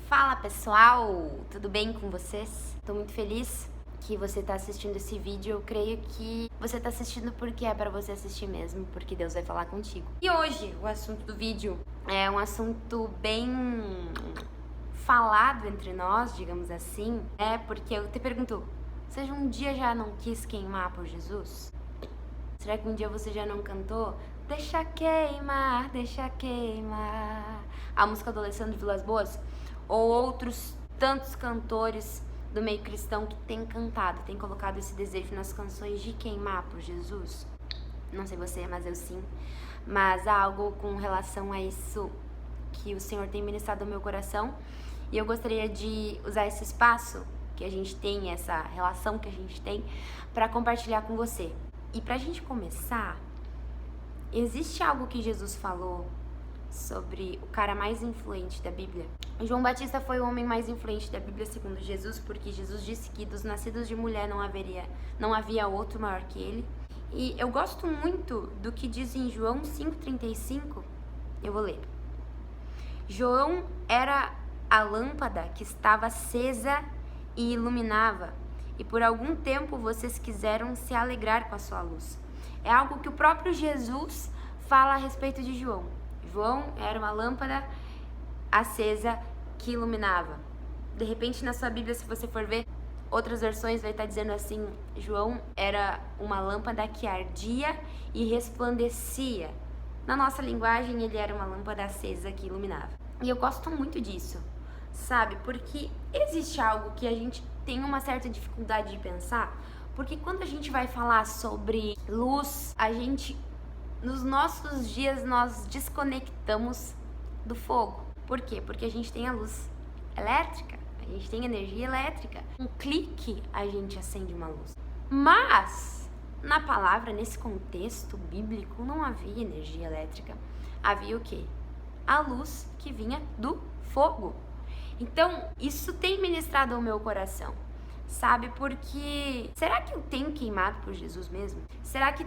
Fala pessoal, tudo bem com vocês? Tô muito feliz que você tá assistindo esse vídeo. Eu creio que você tá assistindo porque é pra você assistir mesmo, porque Deus vai falar contigo. E hoje o assunto do vídeo é um assunto bem falado entre nós, digamos assim, porque eu te pergunto, você um dia já não quis queimar por Jesus? Será que um dia você já não cantou? Deixa queimar, deixa queimar. A música do Alessandro Vilas-Boas? Ou outros tantos cantores do meio cristão que têm cantado, têm colocado esse desejo nas canções de queimar por Jesus? Não sei você, mas eu sim. Mas há algo com relação a isso que o Senhor tem ministrado ao meu coração. E eu gostaria de usar esse espaço que a gente tem, essa relação que a gente tem, para compartilhar com você. E pra gente começar, existe algo que Jesus falou sobre o cara mais influente da Bíblia. João Batista foi o homem mais influente da Bíblia segundo Jesus, porque Jesus disse que dos nascidos de mulher não havia outro maior que ele. E eu gosto muito do que diz em João 5,35. Eu vou ler. João era a lâmpada que estava acesa e iluminava, e por algum tempo vocês quiseram se alegrar com a sua luz. É algo que o próprio Jesus fala a respeito de João. João era uma lâmpada acesa que iluminava. De repente, na sua Bíblia, se você for ver, outras versões vai estar dizendo assim, João era uma lâmpada que ardia e resplandecia. Na nossa linguagem, ele era uma lâmpada acesa que iluminava. E eu gosto muito disso, sabe? Porque existe algo que a gente tem uma certa dificuldade de pensar, porque quando a gente vai falar sobre luz, nos nossos dias, nós desconectamos do fogo. Por quê? Porque a gente tem a luz elétrica, a gente tem energia elétrica. Um clique, a gente acende uma luz. Mas, na palavra, nesse contexto bíblico, não havia energia elétrica. Havia o quê? A luz que vinha do fogo. Então, isso tem ministrado ao meu coração, sabe? Porque, será que eu tenho queimado por Jesus mesmo? Será que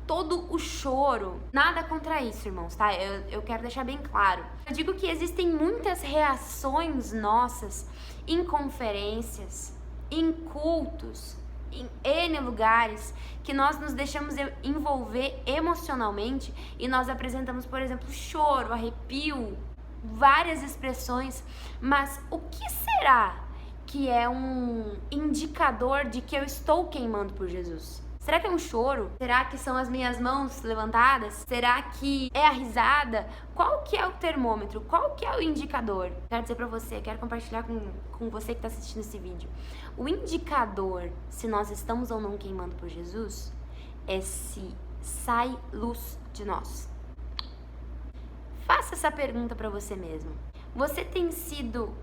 todo o choro, nada contra isso, irmãos, tá? Eu quero deixar bem claro. Eu digo que existem muitas reações nossas em conferências, em cultos, em N lugares, que nós nos deixamos envolver emocionalmente e nós apresentamos, por exemplo, choro, arrepio, várias expressões, mas o que será que é um indicador de que eu estou queimando por Jesus? Será que é um choro? Será que são as minhas mãos levantadas? Será que é a risada? Qual que é o termômetro? Qual que é o indicador? Quero dizer pra você, quero compartilhar com você que tá assistindo esse vídeo. O indicador, se nós estamos ou não queimando por Jesus, é se sai luz de nós. Faça essa pergunta pra você mesmo. Você tem sido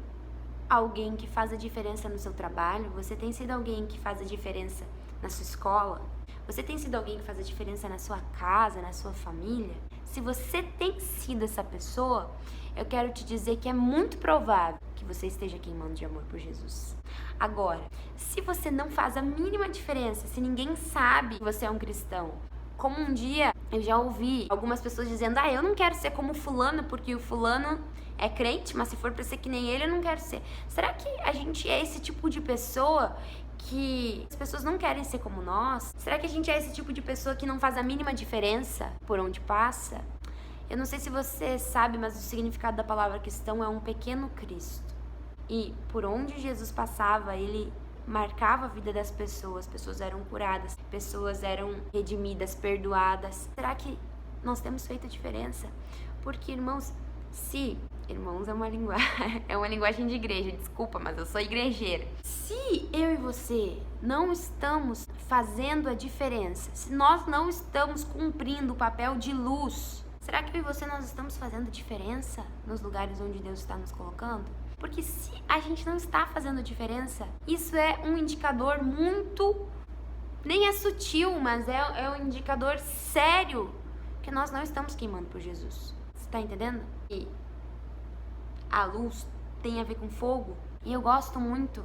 alguém que faz a diferença no seu trabalho? Você tem sido alguém que faz a diferença na sua escola? Você tem sido alguém que faz a diferença na sua casa, na sua família? Se você tem sido essa pessoa, eu quero te dizer que é muito provável que você esteja queimando de amor por Jesus. Agora, se você não faz a mínima diferença, se ninguém sabe que você é um cristão, como um dia eu já ouvi algumas pessoas dizendo, eu não quero ser como fulano, porque o fulano é crente, mas se for pra ser que nem ele, eu não quero ser. Será que a gente é esse tipo de pessoa que as pessoas não querem ser como nós? Será que a gente é esse tipo de pessoa que não faz a mínima diferença por onde passa? Eu não sei se você sabe, mas o significado da palavra cristão é um pequeno Cristo. E por onde Jesus passava, ele marcava a vida das pessoas eram curadas, pessoas eram redimidas, perdoadas. Será que nós temos feito a diferença? Porque, irmãos, irmãos é uma linguagem de igreja, desculpa, mas eu sou igrejeira. Se eu e você não estamos fazendo a diferença, se nós não estamos cumprindo o papel de luz, será que eu e você nós estamos fazendo diferença nos lugares onde Deus está nos colocando? Porque se a gente não está fazendo diferença, isso é um indicador muito, nem é sutil, mas é um indicador sério que nós não estamos queimando por Jesus. Você tá entendendo? E a luz tem a ver com fogo. E eu gosto muito,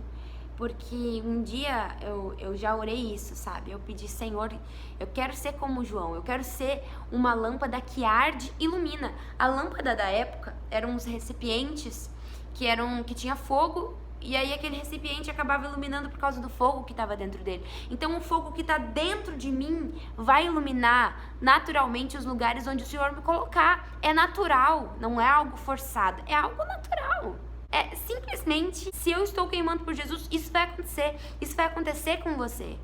porque um dia eu já orei isso, sabe? Eu pedi, Senhor, eu quero ser como João, eu quero ser uma lâmpada que arde e ilumina. A lâmpada da época eram uns recipientes que tinha fogo, e aí aquele recipiente acabava iluminando por causa do fogo que estava dentro dele. Então o fogo que está dentro de mim vai iluminar naturalmente os lugares onde o Senhor me colocar. É natural, não é algo forçado, é algo natural. É simplesmente, se eu estou queimando por Jesus, isso vai acontecer com você.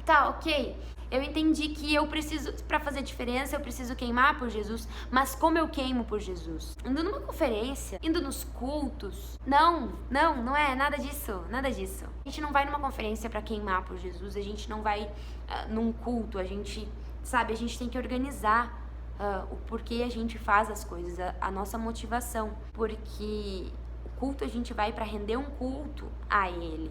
Tá, ok, eu entendi que eu preciso, para fazer diferença, eu preciso queimar por Jesus, mas como eu queimo por Jesus? Indo numa conferência, indo nos cultos? Não é nada disso. A gente não vai numa conferência para queimar por Jesus, a gente não vai num culto, a gente tem que organizar o porquê a gente faz as coisas, a nossa motivação, porque culto a gente vai para render um culto a Ele,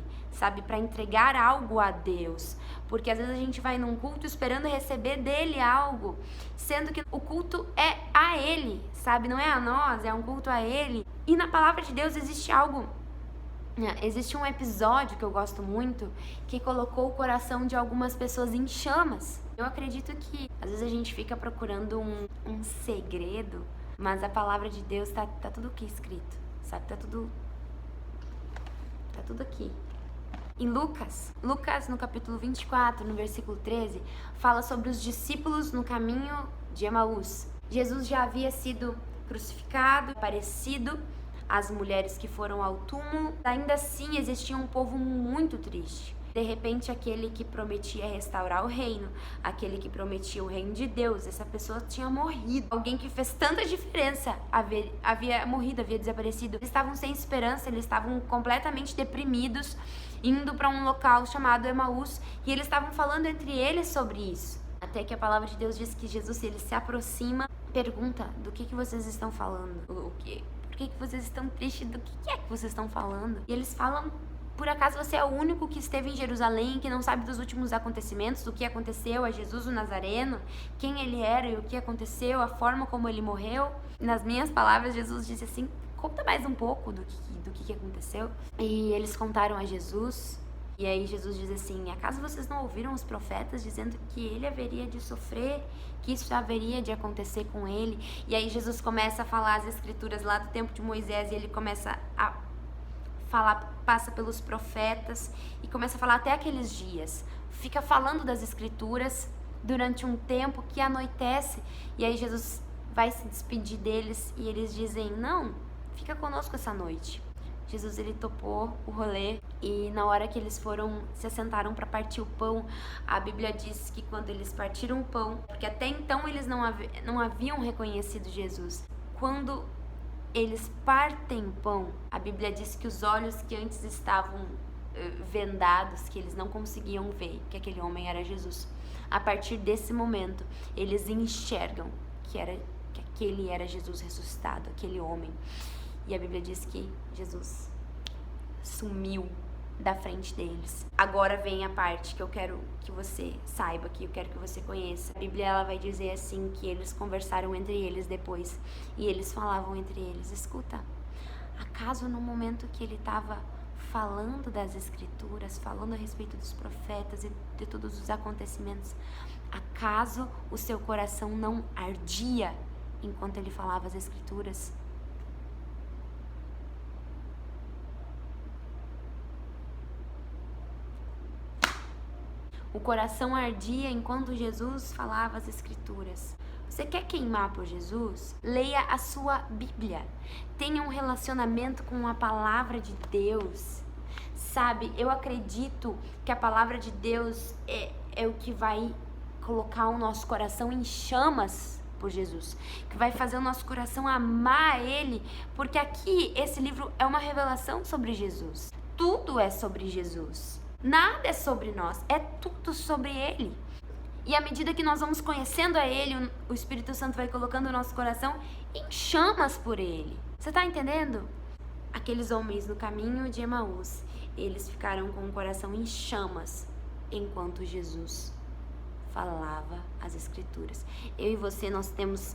para entregar algo a Deus, porque às vezes a gente vai num culto esperando receber dele algo, sendo que o culto é a Ele, não é a nós, é um culto a Ele. E na palavra de Deus existe um episódio que eu gosto muito, que colocou o coração de algumas pessoas em chamas. Eu acredito que às vezes a gente fica procurando um segredo, mas a palavra de Deus tá tudo aqui escrito. Tá tudo aqui. Em Lucas, no capítulo 24, no versículo 13, fala sobre os discípulos no caminho de Emaús. Jesus já havia sido crucificado, aparecido às mulheres que foram ao túmulo. Ainda assim, existia um povo muito triste. De repente, aquele que prometia restaurar o reino, aquele que prometia o reino de Deus, essa pessoa tinha morrido. Alguém que fez tanta diferença havia morrido, havia desaparecido. Eles estavam sem esperança, eles estavam completamente deprimidos, indo para um local chamado Emaús, e eles estavam falando entre eles sobre isso. Até que a palavra de Deus diz que Jesus, ele se aproxima, pergunta: do que vocês estão falando? Por que vocês estão tristes? Do que é que vocês estão falando? E eles falam: por acaso você é o único que esteve em Jerusalém, que não sabe dos últimos acontecimentos, do que aconteceu a Jesus o Nazareno, quem ele era e o que aconteceu, a forma como ele morreu? Nas minhas palavras, Jesus disse assim: conta mais um pouco do que aconteceu. E eles contaram a Jesus, e aí Jesus diz assim: acaso vocês não ouviram os profetas dizendo que ele haveria de sofrer, que isso haveria de acontecer com ele? E aí Jesus começa a falar as escrituras lá do tempo de Moisés, e ele começa a falar, passa pelos profetas e começa a falar até aqueles dias. Fica falando das escrituras durante um tempo que anoitece, e aí Jesus vai se despedir deles e eles dizem: não, fica conosco essa noite. Jesus, ele topou o rolê, e na hora que eles se assentaram para partir o pão, a Bíblia diz que quando eles partiram o pão, porque até então eles não haviam reconhecido Jesus, quando eles partem o pão, a Bíblia diz que os olhos que antes estavam vendados, que eles não conseguiam ver que aquele homem era Jesus, a partir desse momento eles enxergam que aquele era Jesus ressuscitado, aquele homem. E a Bíblia diz que Jesus sumiu da frente deles. Agora vem a parte que eu quero que você saiba, que eu quero que você conheça. A Bíblia, ela vai dizer assim, que eles conversaram entre eles depois, e eles falavam entre eles: escuta, acaso no momento que ele estava falando das escrituras, falando a respeito dos profetas e de todos os acontecimentos, acaso o seu coração não ardia enquanto ele falava as escrituras? O coração ardia enquanto Jesus falava as escrituras. Você quer queimar por Jesus? Leia a sua Bíblia. Tenha um relacionamento com a palavra de Deus. Eu acredito que a palavra de Deus é o que vai colocar o nosso coração em chamas por Jesus, que vai fazer o nosso coração amar Ele, porque aqui esse livro é uma revelação sobre Jesus. Tudo é sobre Jesus. Nada é sobre nós, é tudo sobre Ele. E à medida que nós vamos conhecendo a Ele, o Espírito Santo vai colocando o nosso coração em chamas por Ele. Você está entendendo? Aqueles homens no caminho de Emaús, eles ficaram com o coração em chamas enquanto Jesus falava as escrituras. Eu e você, nós temos...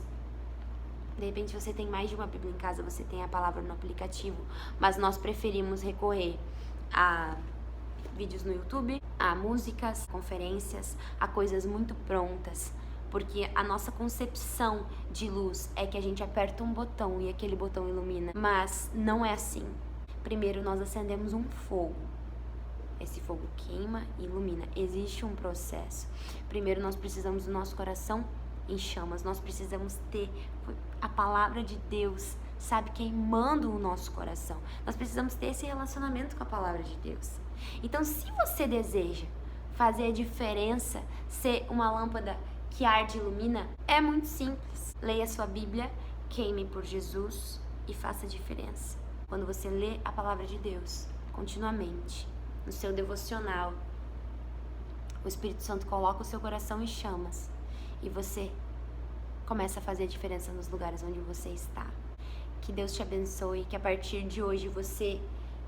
De repente você tem mais de uma Bíblia em casa, você tem a palavra no aplicativo, mas nós preferimos recorrer a vídeos no YouTube, a músicas, conferências, a coisas muito prontas, porque a nossa concepção de luz é que a gente aperta um botão e aquele botão ilumina, mas não é assim. primeiro nós acendemos um fogo. Esse fogo queima e ilumina. Existe um processo. Primeiro nós precisamos do nosso coração em chamas. Nós precisamos ter a palavra de Deus, sabe, queimando o nosso coração. Nós precisamos ter esse relacionamento com a palavra de Deus. Então, se você deseja fazer a diferença, ser uma lâmpada que arde e ilumina, é muito simples. Leia a sua Bíblia, queime por Jesus e faça a diferença. Quando você lê a palavra de Deus continuamente, no seu devocional, o Espírito Santo coloca o seu coração em chamas e você começa a fazer a diferença nos lugares onde você está. Que Deus te abençoe, que a partir de hoje você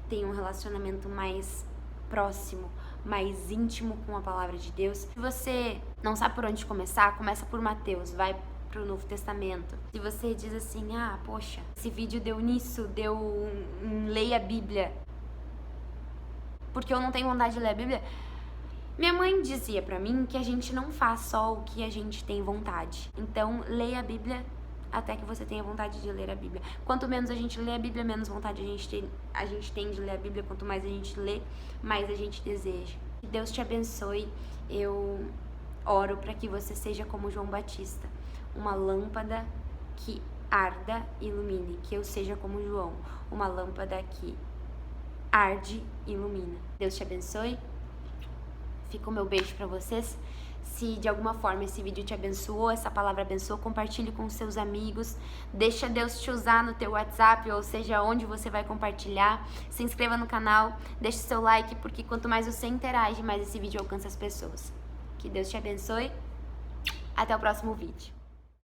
tenha um relacionamento mais próximo, mais íntimo com a palavra de Deus. Se você não sabe por onde começar, começa por Mateus, vai pro Novo Testamento. Se você diz assim, poxa, esse vídeo deu nisso, deu leia a Bíblia, porque eu não tenho vontade de ler a Bíblia. Minha mãe dizia pra mim que a gente não faz só o que a gente tem vontade. Então, leia a Bíblia até que você tenha vontade de ler a Bíblia. Quanto menos a gente lê a Bíblia, menos vontade a gente tem de ler a Bíblia. Quanto mais a gente lê, mais a gente deseja. Que Deus te abençoe. Eu oro para que você seja como João Batista, uma lâmpada que arda e ilumine. Que eu seja como João, uma lâmpada que arde e ilumina. Deus te abençoe. Fica o meu beijo pra vocês. Se de alguma forma esse vídeo te abençoou, essa palavra abençoou, compartilhe com seus amigos. Deixa Deus te usar no teu WhatsApp, ou seja, onde você vai compartilhar. Se inscreva no canal, deixe seu like, porque quanto mais você interage, mais esse vídeo alcança as pessoas. Que Deus te abençoe. Até o próximo vídeo.